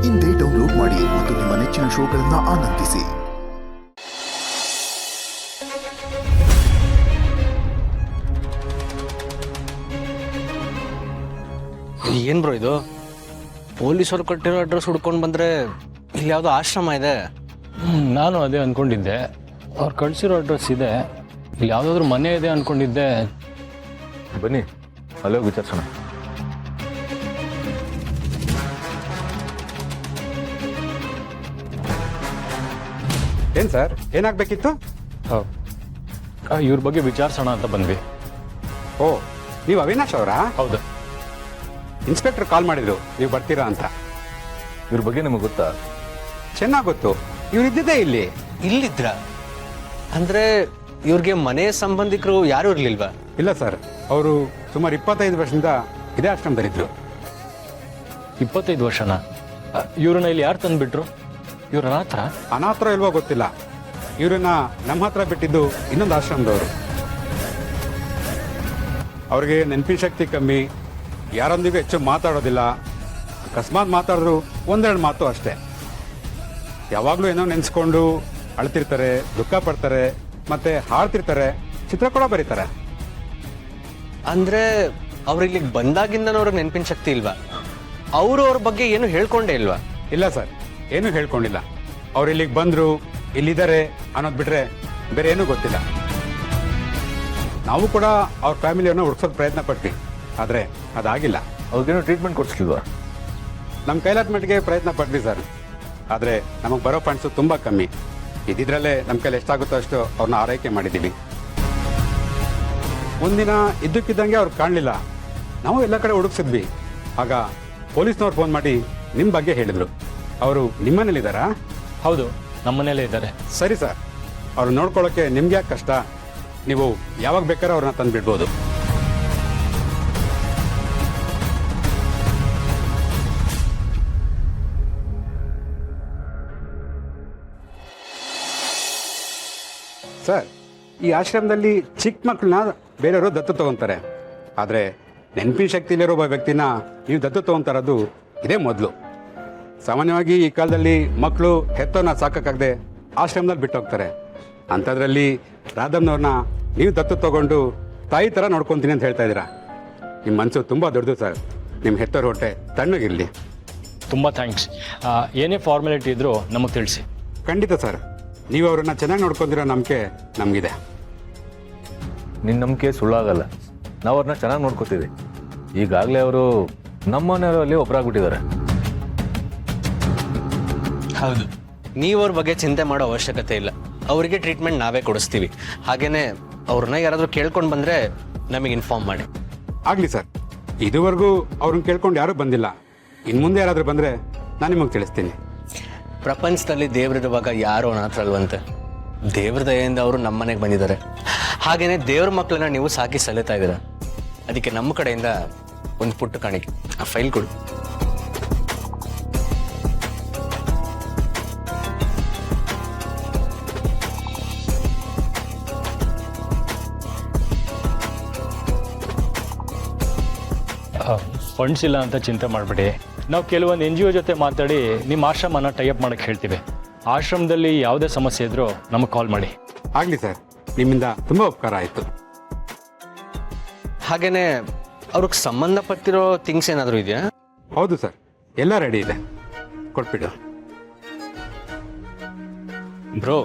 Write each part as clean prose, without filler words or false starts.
ಇಂದೇ ಡೌನ್ಲೋಡ್ ಮಾಡಿ ಮತ್ತು ನಿಮ್ಮ ನೆಚ್ಚಿನ ಶೋಗಳನ್ನು ಆನಂದಿಸಿ. ಏನ್ ಬ್ರೋ ಇದು? ಪೊಲೀಸರು ಕೊಟ್ಟಿರೋ ಅಡ್ರೆಸ್ ಹುಡ್ಕೊಂಡು ಬಂದ್ರೆ ಇಲ್ಲಿ ಯಾವುದೋ ಆಶ್ರಮ ಇದೆ. ನಾನು ಅದೇ ಅಂದ್ಕೊಂಡಿದ್ದೆ. ಅವ್ರು ಕಳಿಸಿರೋ ಅಡ್ರೆಸ್ ಇದೆ, ಇಲ್ಲಿ ಯಾವುದಾದ್ರೂ ಮನೆ ಇದೆ ಅಂದ್ಕೊಂಡಿದ್ದೆ. ಬನ್ನಿ ಅಲ್ಲೇ ವಿಚಾರಿಸೋಣ. ಏನು ಸರ್, ಏನಾಗಬೇಕಿತ್ತು? ಇವ್ರ ಬಗ್ಗೆ ವಿಚಾರಿಸೋಣ ಅಂತ ಬಂದ್ವಿ. ಓ, ನೀವು ಅವಿನಾಶ್ ಅವರಾ? ಹೌದು. ಇನ್ಸ್ಪೆಕ್ಟರ್ ಕಾಲ್ ಮಾಡಿದ್ರು ನೀವು ಬರ್ತೀರಾ ಅಂತ. ಇವ್ರ ಬಗ್ಗೆ ನಿಮಗೆ ಗೊತ್ತಾ? ಚೆನ್ನಾಗಿ ಗೊತ್ತು. ಇವ್ರು ಇದ್ದಿದ್ದೇ ಇಲ್ಲಿ. ಇಲ್ಲಿದ್ರ ಅಂದ್ರೆ ಇವ್ರಿಗೆ ಮನೆ ಸಂಬಂಧಿಕರು ಯಾರು ಇರ್ಲಿಲ್ವಾ? ಇಲ್ಲ ಸರ್, ಅವರು ಸುಮಾರು 25 ವರ್ಷದಿಂದ ಇದೇ ಆಶ್ರಮದಲ್ಲಿದ್ರು. 25 ವರ್ಷನ? ಇವ್ರನ್ನ ಇಲ್ಲಿ ಯಾರು ತಂದುಬಿಟ್ರು? ಇವ್ರ ಅನಾಥರ ಇಲ್ವೋ ಗೊತ್ತಿಲ್ಲ. ಇವ್ರನ್ನ ನಮ್ಮ ಹತ್ರ ಬಿಟ್ಟಿದ್ದು ಇನ್ನೊಂದು ಆಶ್ರಮದವರು. ಅವ್ರಿಗೆ ನೆನಪಿನ ಶಕ್ತಿ ಕಮ್ಮಿ, ಯಾರೊಂದಿಗೂ ಹೆಚ್ಚು ಮಾತಾಡೋದಿಲ್ಲ. ಅಕಸ್ಮಾತ್ ಮಾತಾಡಿದ್ರು ಒಂದೆರಡು ಮಾತು ಅಷ್ಟೇ. ಯಾವಾಗಲೂ ಏನೋ ನೆನೆಸ್ಕೊಂಡು ಅಳ್ತಿರ್ತಾರೆ, ದುಃಖ ಪಡ್ತಾರೆ, ಮತ್ತೆ ಹಾಡ್ತಿರ್ತಾರೆ, ಚಿತ್ರ ಕೂಡ ಬರೀತಾರೆ. ಅಂದ್ರೆ ಅವ್ರು ಇಲ್ಲಿಗೆ ಬಂದಾಗಿಂದ ಅವ್ರಿಗೆ ನೆನಪಿನ ಶಕ್ತಿ ಇಲ್ವಾ? ಅವ್ರ ಬಗ್ಗೆ ಏನು ಹೇಳ್ಕೊಂಡೇ ಇಲ್ವಾ? ಇಲ್ಲ ಸರ್, ಏನೂ ಹೇಳ್ಕೊಂಡಿಲ್ಲ. ಅವ್ರು ಇಲ್ಲಿಗೆ ಬಂದರು, ಇಲ್ಲಿದ್ದಾರೆ ಅನ್ನೋದು ಬಿಟ್ರೆ ಬೇರೆ ಏನೂ ಗೊತ್ತಿಲ್ಲ. ನಾವು ಕೂಡ ಅವ್ರ ಫ್ಯಾಮಿಲಿಯನ್ನ ಹುಡ್ಸೋದು ಪ್ರಯತ್ನ ಪಟ್ವಿ, ಆದರೆ ಅದಾಗಿಲ್ಲ. ಅವ್ರಿಗೇನೋ ಟ್ರೀಟ್ಮೆಂಟ್ ಕೊಡಿಸ್ಲಿಲ್ವಾ? ನಮ್ಮ ಕೈಲಾದ ಮಟ್ಟಿಗೆ ಪ್ರಯತ್ನ ಪಟ್ವಿ ಸರ್, ಆದರೆ ನಮಗೆ ಬರೋ ಫಂಡ್ಸು ತುಂಬ ಕಮ್ಮಿ. ಇದ್ದಿದ್ರಲ್ಲೇ ನಮ್ಮ ಕೈಲಿ ಎಷ್ಟಾಗುತ್ತೋ ಅಷ್ಟು ಅವ್ರನ್ನ ಆರೈಕೆ ಮಾಡಿದ್ದೀವಿ. ಒಂದಿನ ಇದ್ದಕ್ಕಿದ್ದಂಗೆ ಅವ್ರು ಕಾಣಲಿಲ್ಲ. ನಾವು ಎಲ್ಲ ಕಡೆ ಹುಡುಕ್ಸಿದ್ವಿ. ಆಗ ಪೊಲೀಸ್ನವ್ರು ಫೋನ್ ಮಾಡಿ ನಿಮ್ಮ ಬಗ್ಗೆ ಹೇಳಿದರು. ಅವರು ನಿಮ್ಮನೇಲಿದ್ದಾರಾ? ಹೌದು, ನಮ್ಮನೇಲೇ ಇದ್ದಾರೆ. ಸರಿ ಸರ್, ಅವ್ರು ನೋಡ್ಕೊಳ್ಳೋಕ್ಕೆ ನಿಮ್ಗೆ ಯಾಕೆ ಕಷ್ಟ? ನೀವು ಯಾವಾಗ ಬೇಕಾದ್ರೆ ಅವ್ರನ್ನ ತಂದು ಬಿಡ್ಬೋದು. ಸರ್, ಈ ಆಶ್ರಮದಲ್ಲಿ ಚಿಕ್ಕ ಮಕ್ಕಳನ್ನ ಬೇರೆಯವರು ದತ್ತು ತಗೊತಾರೆ. ಆದರೆ ನೆನಪಿನ ಶಕ್ತಿಲಿರೋ ಒಬ್ಬ ವ್ಯಕ್ತಿನ ನೀವು ದತ್ತು ತಗೊತಾರದು ಇದೇ ಮೊದಲು. ಸಾಮಾನ್ಯವಾಗಿ ಈ ಕಾಲದಲ್ಲಿ ಮಕ್ಕಳು ಹೆತ್ತೋನ ಸಾಕಾಗದೆ ಆಶ್ರಮದಲ್ಲಿ ಬಿಟ್ಟು ಹೋಗ್ತಾರೆ. ಅಂಥದ್ರಲ್ಲಿ ರಾಧಮ್ನವ್ರನ್ನ ನೀವು ದತ್ತು ತಗೊಂಡು ತಾಯಿ ಥರ ನೋಡ್ಕೊತೀನಿ ಅಂತ ಹೇಳ್ತಾ ಇದ್ದೀರಾ. ನಿಮ್ಮ ಮನಸ್ಸು ತುಂಬ ದೊಡ್ಡದು ಸರ್. ನಿಮ್ಮ ಹೆತ್ತೋರ ಹೊಟ್ಟೆ ತಣ್ಣಗಿರಲಿ. ತುಂಬ ಥ್ಯಾಂಕ್ಸ್. ಏನೇ ಫಾರ್ಮಾಲಿಟಿ ಇದ್ರೂ ನಮಗೆ ತಿಳಿಸಿ. ಖಂಡಿತ ಸರ್, ನೀವು ಅವ್ರನ್ನ ಚೆನ್ನಾಗಿ ನೋಡ್ಕೊಂಡಿರೋ ನಂಬಿಕೆ ನಮಗಿದೆ. ನಿನ್ನ ನಂಬಿಕೆ ಸುಳ್ಳಾಗಲ್ಲ. ನಾವು ಅವ್ರನ್ನ ಚೆನ್ನಾಗಿ ನೋಡ್ಕೋತೀವಿ. ಈಗಾಗಲೇ ಅವರು ನಮ್ಮನೆಯವರಲ್ಲಿ ಒಬ್ಬರಾಗ್ಬಿಟ್ಟಿದ್ದಾರೆ. ಹೌದು, ನೀವು ಅವ್ರ ಬಗ್ಗೆ ಚಿಂತೆ ಮಾಡೋ ಅವಶ್ಯಕತೆ ಇಲ್ಲ. ಅವರಿಗೆ ಟ್ರೀಟ್ಮೆಂಟ್ ನಾವೇ ಕೊಡಿಸ್ತೀವಿ. ಹಾಗೇನೆ ಅವ್ರನ್ನ ಯಾರಾದರೂ ಕೇಳ್ಕೊಂಡು ಬಂದರೆ ನಮಗೆ ಇನ್ಫಾರ್ಮ್ ಮಾಡಿ. ಆಗಲಿ ಸರ್, ಇದುವರೆಗೂ ಅವ್ರನ್ನ ಕೇಳ್ಕೊಂಡು ಯಾರೂ ಬಂದಿಲ್ಲ. ಇನ್ನು ಮುಂದೆ ಯಾರಾದರೂ ಬಂದರೆ ನಾನು ನಿಮಗೆ ತಿಳಿಸ್ತೀನಿ. ಪ್ರಪಂಚದಲ್ಲಿ ದೇವರಿರುವಾಗ ಯಾರು ಅನಾಥರಲ್ವಂತೆ. ದೇವ್ರ ದಯೆಯಿಂದ ಅವರು ನಮ್ಮ ಮನೆಗೆ ಬಂದಿದ್ದಾರೆ. ಹಾಗೇನೆ ದೇವ್ರ ಮಕ್ಕಳನ್ನ ನೀವು ಸಾಕಿ ಸಲುತ್ತಾ ಇದ್ದೀರ. ಅದಕ್ಕೆ ನಮ್ಮ ಕಡೆಯಿಂದ ಒಂದು ಪುಟ್ಟ ಕಾಣಿಕೆ, ಆ ಫೈಲ್ ಕೊಡು. ಫಂಡ್ಸ್ ಇಲ್ಲ ಅಂತ ಚಿಂತೆ ಮಾಡಬೇಡಿ. ನಾವು ಕೆಲವೊಂದು NGO ಜೊತೆ ಮಾತಾಡಿ ನಿಮ್ಮ ಆಶ್ರಮನ ಟೈಅಪ್ ಮಾಡೋಕ್ಕೆ ಹೇಳ್ತೀವಿ. ಆಶ್ರಮದಲ್ಲಿ ಯಾವುದೇ ಸಮಸ್ಯೆ ಇದ್ರೂ ನಮಗೆ ಕಾಲ್ ಮಾಡಿ. ಆಗಲಿ ಸರ್, ನಿಮ್ಮಿಂದ ತುಂಬ ಉಪಕಾರ ಆಯಿತು. ಹಾಗೇನೆ ಅವ್ರಿಗೆ ಸಂಬಂಧಪಟ್ಟಿರೋ ಥಿಂಗ್ಸ್ ಏನಾದರೂ ಇದೆಯಾ? ಹೌದು ಸರ್, ಎಲ್ಲ ರೆಡಿ ಇದೆ, ಕೊಟ್ಬಿಡು. ಬ್ರೋ,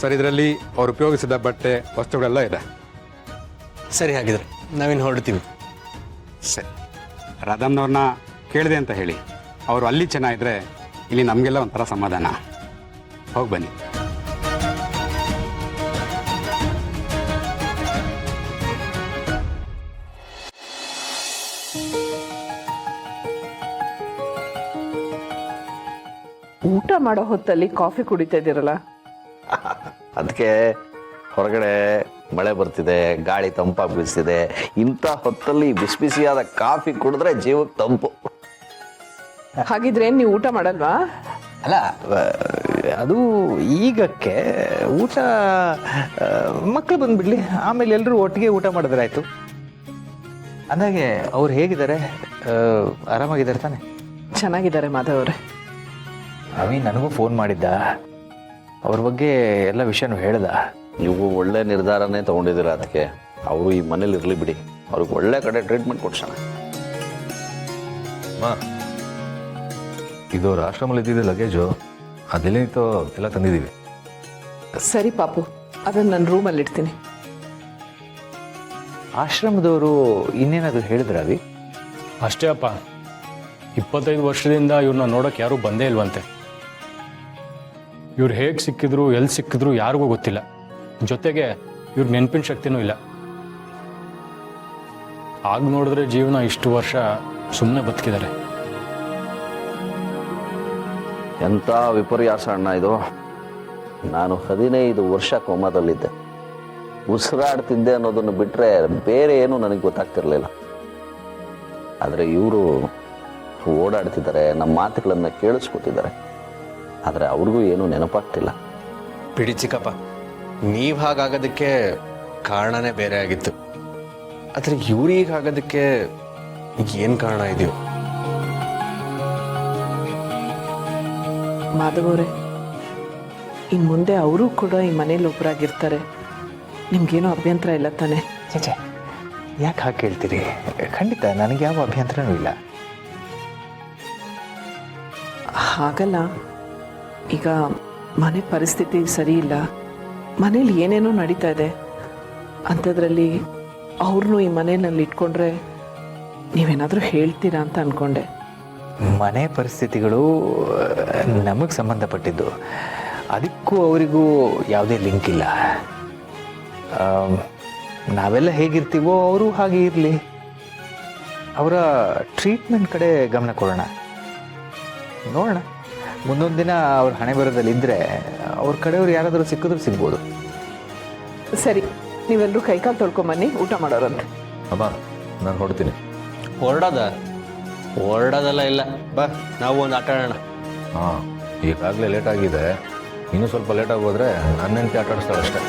ಸರ್, ಇದರಲ್ಲಿ ಅವ್ರು ಉಪಯೋಗಿಸಿದ ಬಟ್ಟೆ ವಸ್ತುಗಳೆಲ್ಲ ಇದೆ. ಸರಿ, ಹಾಗಿದ್ರೆ ನಾವಿನ್ನು ಹೊರಡ್ತೀವಿ. ಸರಿ, ರಾಧಮ್ನವ್ರನ್ನ ಕೇಳಿದೆ ಅಂತ ಹೇಳಿ. ಅವರು ಅಲ್ಲಿ ಚೆನ್ನಾಗಿದ್ರೆ ಇಲ್ಲಿ ನಮಗೆಲ್ಲ ಒಂಥರ ಸಮಾಧಾನ. ಹೋಗಿ ಬನ್ನಿ. ಊಟ ಮಾಡೋ ಹೊತ್ತಲ್ಲಿ ಕಾಫಿ ಕುಡಿತಾ ಇದ್ದೀರಲ್ಲ? ಅದಕ್ಕೆ ಹೊರಗಡೆ ಮಳೆ ಬರ್ತಿದೆ, ಗಾಳಿ ತಂಪಾಗಿ ಬೀಸ್ತಿದೆ. ಇಂಥ ಹೊತ್ತಲ್ಲಿ ಬಿಸಿ ಬಿಸಿಯಾದ ಕಾಫಿ ಕುಡಿದ್ರೆ ಜೀವಕ್ಕೆ ತಂಪು. ಹಾಗಿದ್ರೆ ನೀವು ಊಟ ಮಾಡಲ್ವಾ? ಅಲ್ಲ ಅದು ಈಗಕ್ಕೆ ಊಟ ಮಕ್ಕಳು ಬಂದ್ಬಿಡ್ಲಿ, ಆಮೇಲೆ ಎಲ್ಲರೂ ಒಟ್ಟಿಗೆ ಊಟ ಮಾಡಿದ್ರಾಯ್ತು. ಅಂದಾಗೆ ಅವ್ರು ಹೇಗಿದ್ದಾರೆ? ಆರಾಮಾಗಿದ್ದಾರೆ ತಾನೆ? ಚೆನ್ನಾಗಿದ್ದಾರೆ ಮಾಧವ್ ಅವರೇ. ಅವಿ ನನಗೂ ಫೋನ್ ಮಾಡಿದ್ದ, ಅವ್ರ ಬಗ್ಗೆ ಎಲ್ಲ ವಿಷಯನೂ ಹೇಳ್ದ. ನೀವು ಒಳ್ಳೆ ನಿರ್ಧಾರನೇ ತೊಗೊಂಡಿದ್ದೀರ. ಅದಕ್ಕೆ ಅವರು ಈ ಮನೇಲಿ ಇರಲಿ ಬಿಡಿ, ಅವ್ರಿಗೆ ಒಳ್ಳೆ ಕಡೆ ಟ್ರೀಟ್ಮೆಂಟ್ ಕೊಡ್ಸೋಣ. ಇದು ಅವ್ರ ಆಶ್ರಮಲ್ಲಿ ಇದ್ದಿದ್ದ ಲಗೇಜು, ಅದೆಲ್ಲಿತ್ತೋ ಎಲ್ಲ ತಂದಿದ್ದೀವಿ. ಸರಿ ಪಾಪು, ಅದನ್ನು ನನ್ನ ರೂಮಲ್ಲಿ ಇಡ್ತೀನಿ. ಆಶ್ರಮದವರು ಇನ್ನೇನಾದರೂ ಹೇಳಿದ್ರ ಅವಿ? ಅಷ್ಟೇ ಅಪ್ಪ, 25 ವರ್ಷದಿಂದ ಇವ್ರನ್ನ ನೋಡೋಕೆ ಯಾರೂ ಬಂದೇ ಇಲ್ವಂತೆ. ಇವ್ರು ಹೇಗೆ ಸಿಕ್ಕಿದ್ರು, ಎಲ್ಲಿ ಸಿಕ್ಕಿದ್ರು ಯಾರಿಗೂ ಗೊತ್ತಿಲ್ಲ. ಜೊತೆಗೆ ಇವ್ರ ನೆನಪಿನ ಶಕ್ತಿನೂ ಇಲ್ಲ. ಆಗ ನೋಡಿದ್ರೆ ಜೀವನ ಇಷ್ಟು ವರ್ಷ ಸುಮ್ಮನೆ ಬದುಕಿದ್ದಾರೆ. ಎಂಥ ವಿಪರ್ಯಾಸ ಅಣ್ಣ ಇದು. ನಾನು 15 ವರ್ಷ ಕೋಮಾದಲ್ಲಿದ್ದೆ. ಉಸಿರಾಡ್ತಿದ್ದೆ ಅನ್ನೋದನ್ನು ಬಿಟ್ಟರೆ ಬೇರೆ ಏನು ನನಗೆ ಗೊತ್ತಾಗ್ತಿರ್ಲಿಲ್ಲ. ಆದರೆ ಇವರು ಓಡಾಡ್ತಿದ್ದಾರೆ, ನಮ್ಮ ಮಾತುಗಳನ್ನು ಕೇಳಿಸ್ಕೊತಿದ್ದಾರೆ. ಆದರೆ ಅವ್ರಿಗೂ ಏನೂ ನೆನಪಾಗ್ತಿಲ್ಲ. ಬಿಡಿ ಚಿಕ್ಕಪ್ಪ, ನೀವು ಹಾಗಾಗೋದಕ್ಕೆ ಕಾರಣನೇ ಬೇರೆ ಆಗಿತ್ತು. ಆದರೆ ಇವ್ರಿಗೆ ಆಗೋದಕ್ಕೆ ಏನು ಕಾರಣ ಇದೆಯೋ? ಮಾಧವ್ ಅವರೇ, ಇನ್ನು ಮುಂದೆ ಅವರು ಕೂಡ ಈ ಮನೇಲಿ ಒಬ್ಬರಾಗಿರ್ತಾರೆ. ನಿಮ್ಗೇನೋ ಅಭ್ಯಂತರ ಇಲ್ಲ ತಾನೆ? ಚೇಚೆ, ಯಾಕೆ ಹಾಗೆ ಕೇಳ್ತೀರಿ? ಖಂಡಿತ ನನಗೆ ಯಾವ ಅಭ್ಯಂತರನೂ ಇಲ್ಲ. ಹಾಗಲ್ಲ, ಈಗ ಮನೆ ಪರಿಸ್ಥಿತಿ ಸರಿ ಇಲ್ಲ, ಮನೇಲಿ ಏನೇನೋ ನಡೀತಾ ಇದೆ. ಅಂಥದ್ರಲ್ಲಿ ಅವ್ರನ್ನೂ ಈ ಮನೆಯಲ್ಲಿ ಇಟ್ಕೊಂಡ್ರೆ ನೀವೇನಾದರೂ ಹೇಳ್ತೀರಾ ಅಂತ ಅಂದ್ಕೊಂಡೆ. ಮನೆ ಪರಿಸ್ಥಿತಿಗಳು ನಮಗೆ ಸಂಬಂಧಪಟ್ಟಿದ್ದು, ಅದಕ್ಕೂ ಅವರಿಗೂ ಯಾವುದೇ ಲಿಂಕ್ ಇಲ್ಲ. ನಾವೆಲ್ಲ ಹೇಗಿರ್ತೀವೋ ಅವರು ಹಾಗೆ ಇರಲಿ. ಅವರ ಟ್ರೀಟ್ಮೆಂಟ್ ಕಡೆ ಗಮನ ಕೊಡೋಣ, ನೋಡೋಣ. ಮುಂದೊಂದು ದಿನ ಅವ್ರ ಹಣೆ ಬರೋದಲ್ಲಿದ್ದರೆ ಅವ್ರ ಕಡೆಯವ್ರು ಯಾರಾದರೂ ಸಿಕ್ಕಿದ್ರು ಸಿಗ್ಬೋದು. ಸರಿ, ನೀವೆಲ್ಲರೂ ಕೈಕಾಲು ತೊಳ್ಕೊಂಬನ್ನಿ, ಊಟ ಮಾಡೋರಂತೆ. ಅಮ್ಮ, ನಾನು ಹೊಡ್ತೀನಿ. ಹೊರಡೋದೆಲ್ಲ ಇಲ್ಲ, ಬಾ ನಾವು ಒಂದು ಆಟ ಆಡೋಣ. ಹಾಂ, ಈಗಾಗಲೇ ಲೇಟ್ ಆಗಿದೆ. ಇನ್ನೂ ಸ್ವಲ್ಪ ಲೇಟಾಗಿ ಹೋದರೆ ನನ್ನ ಹೆಂಡತಿ ಆಟ ಆಡಿಸ್ತಾಳೆ ಅಷ್ಟೇ.